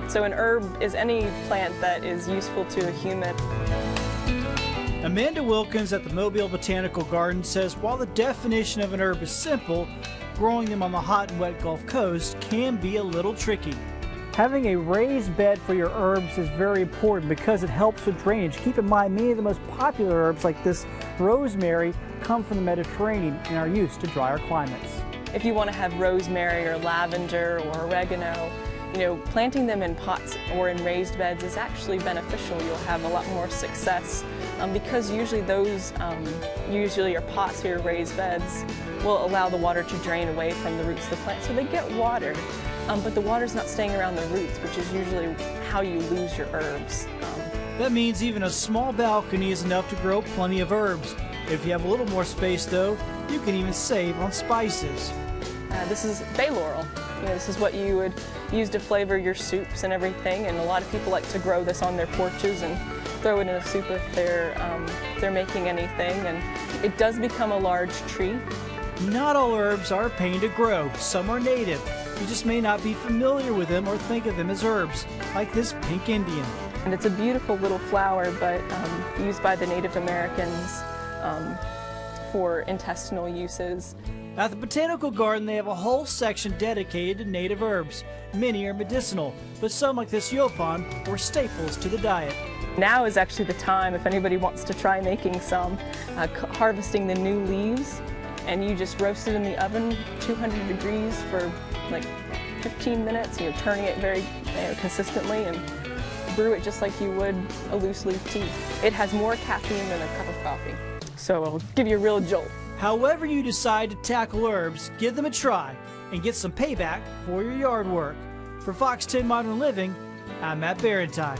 So an herb is any plant that is useful to a human. Amanda Wilkins at the Mobile Botanical Garden says while the definition of an herb is simple, growing them on the hot and wet Gulf Coast can be a little tricky. Having a raised bed for your herbs is very important because it helps with drainage. Keep in mind, many of the most popular herbs like this rosemary come from the Mediterranean and are used to drier climates. If you want to have rosemary or lavender or oregano, planting them in pots or in raised beds is actually beneficial. You'll have a lot more success because usually your pots or your raised beds will allow the water to drain away from the roots of the plant. So they get water, but the water's not staying around the roots, which is usually how you lose your herbs. That means even a small balcony is enough to grow plenty of herbs. If you have a little more space though, you can even save on spices. This is bay laurel. This is what you would use to flavor your soups and everything, and a lot of people like to grow this on their porches and throw it in a soup if they're making anything, and it does become a large tree. Not all herbs are a pain to grow. Some are native. You just may not be familiar with them or think of them as herbs, like this pink Indian. And it's a beautiful little flower, but used by the Native Americans for intestinal uses. At the Botanical Garden, they have a whole section dedicated to native herbs. Many are medicinal, but some, like this Yaupon, were staples to the diet. Now is actually the time, if anybody wants to try making some, harvesting the new leaves, and you just roast it in the oven, 200 degrees for like 15 minutes, turning it very consistently, and brew it just like you would a loose leaf tea. It has more caffeine than a cup of coffee, so it'll give you a real jolt. However you decide to tackle herbs, give them a try and get some payback for your yard work. For Fox 10 Modern Living, I'm Matt Barentine.